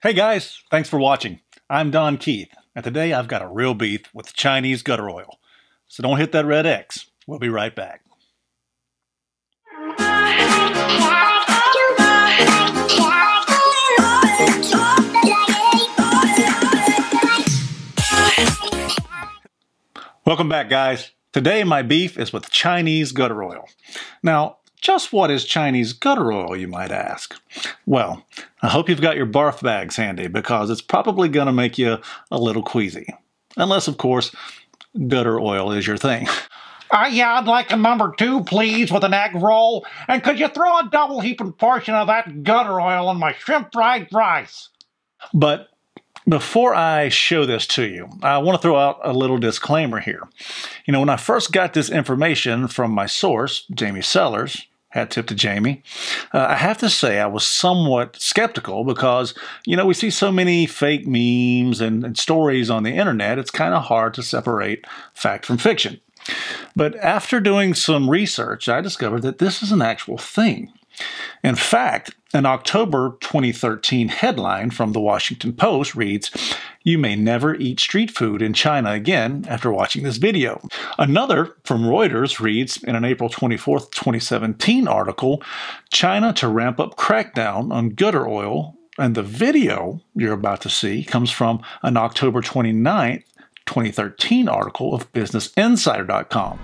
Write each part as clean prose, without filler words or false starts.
Hey guys, thanks for watching. I'm Don Keith, and today I've got a real beef with Chinese gutter oil. So don't hit that red X. We'll be right back. Welcome back, guys. Today my beef is with Chinese gutter oil. Now, just what is Chinese gutter oil, you might ask? Well, I hope you've got your barf bags handy because it's probably going to make you a little queasy. Unless, of course, gutter oil is your thing. Yeah, I'd like a number 2, please, with an egg roll. And could you throw a double heaping portion of that gutter oil on my shrimp fried rice? But before I show this to you, I want to throw out a little disclaimer here. You know, when I first got this information from my source, Jamie Sellers, hat tip to Jamie, I have to say I was somewhat skeptical because, you know, we see so many fake memes and stories on the internet, it's kind of hard to separate fact from fiction. But after doing some research, I discovered that this is an actual thing. In fact, an October 2013 headline from the Washington Post reads, "You may never eat street food in China again after watching this video." Another from Reuters reads, in an April 24th, 2017 article, "China to ramp up crackdown on gutter oil." And the video you're about to see comes from an October 29th, 2013 article of BusinessInsider.com.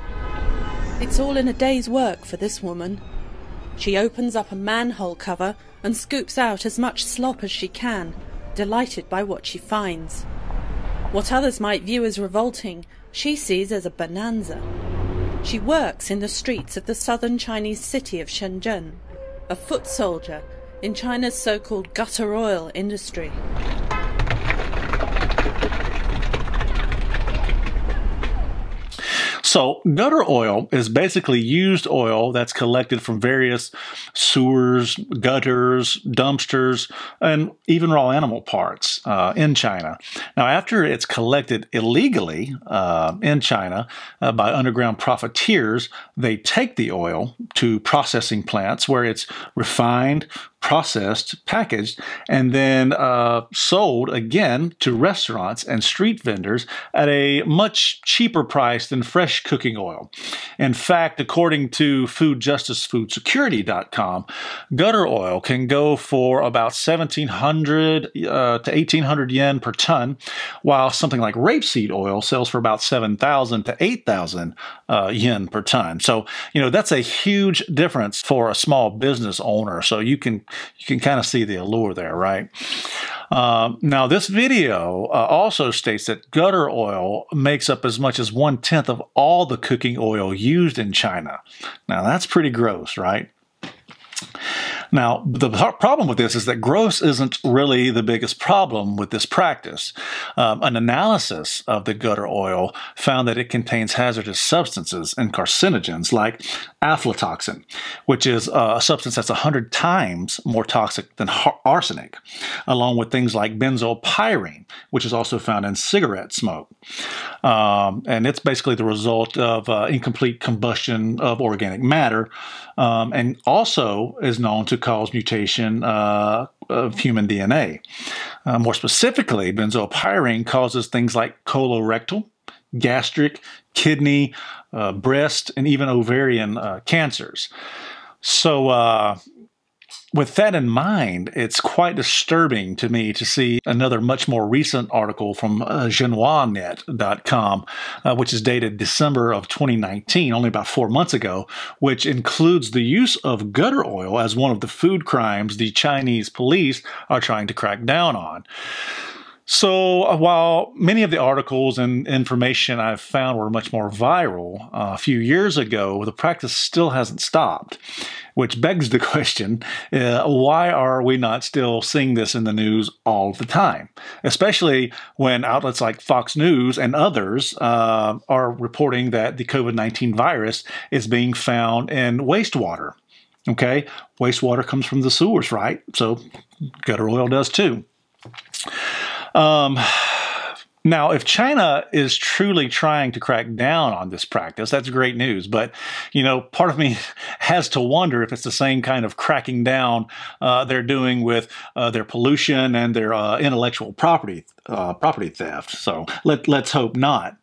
It's all in a day's work for this woman. She opens up a manhole cover and scoops out as much slop as she can, delighted by what she finds. What others might view as revolting, she sees as a bonanza. She works in the streets of the southern Chinese city of Shenzhen, a foot soldier in China's so-called gutter oil industry. So gutter oil is basically used oil that's collected from various sewers, gutters, dumpsters, and even raw animal parts in China. Now, after it's collected illegally in China by underground profiteers, they take the oil to processing plants where it's refined, processed, packaged, and then sold again to restaurants and street vendors at a much cheaper price than fresh cooking oil. In fact, according to FoodJusticeFoodSecurity.com, gutter oil can go for about 1,700 to 1,800 yen per ton, while something like rapeseed oil sells for about 7,000 to 8,000 yen per ton. So, you know, that's a huge difference for a small business owner. So you can kind of see the allure there, right? Now, this video also states that gutter oil makes up as much as 1/10 of all the cooking oil used in China. Now, that's pretty gross, right? Now, the problem with this is that gross isn't really the biggest problem with this practice. An analysis of the gutter oil found that it contains hazardous substances and carcinogens like aflatoxin, which is a substance that's 100 times more toxic than arsenic, along with things like benzopyrene, which is also found in cigarette smoke. And it's basically the result of incomplete combustion of organic matter, and also is known to cause mutation of human DNA. More specifically, benzopyrene causes things like colorectal, gastric, kidney, breast, and even ovarian cancers. So with that in mind, it's quite disturbing to me to see another much more recent article from XinhuaNet.com, which is dated December of 2019, only about 4 months ago, which includes the use of gutter oil as one of the food crimes the Chinese police are trying to crack down on. So while many of the articles and information I've found were much more viral a few years ago, the practice still hasn't stopped, which begs the question, why are we not still seeing this in the news all the time? Especially when outlets like Fox News and others are reporting that the COVID-19 virus is being found in wastewater. Okay, wastewater comes from the sewers, right? So gutter oil does too. Now, if China is truly trying to crack down on this practice, that's great news. But, part of me has to wonder if it's the same kind of cracking down they're doing with their pollution and their intellectual property theft. So let's hope not.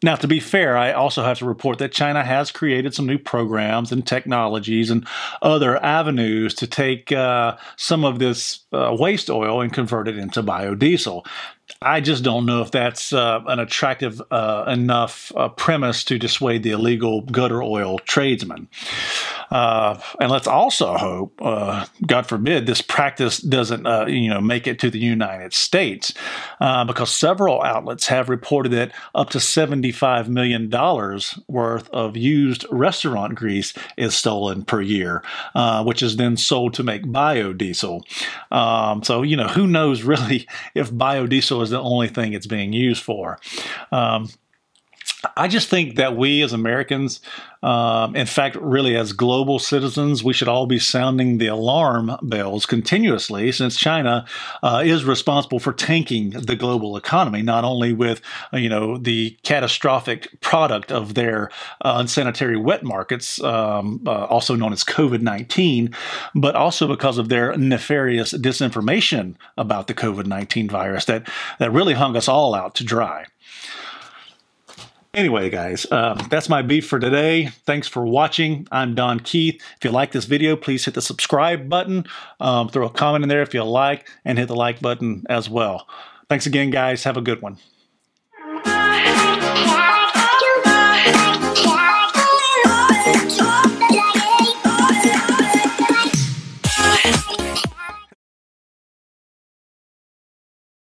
Now, to be fair, I also have to report that China has created some new programs and technologies and other avenues to take some of this waste oil and convert it into biodiesel. I just don't know if that's an attractive enough premise to dissuade the illegal gutter oil tradesmen. And let's also hope, God forbid, this practice doesn't, make it to the United States, because several outlets have reported that up to $75 million worth of used restaurant grease is stolen per year, which is then sold to make biodiesel. So, who knows really if biodiesel is the only thing it's being used for. I just think that we as Americans, in fact, really as global citizens, we should all be sounding the alarm bells continuously, since China is responsible for tanking the global economy, not only with, the catastrophic product of their unsanitary wet markets, also known as COVID-19, but also because of their nefarious disinformation about the COVID-19 virus that really hung us all out to dry. Anyway, guys, that's my beef for today. Thanks for watching. I'm Don Keith. If you like this video, please hit the subscribe button, throw a comment in there if you like, and hit the like button as well. Thanks again, guys. Have a good one.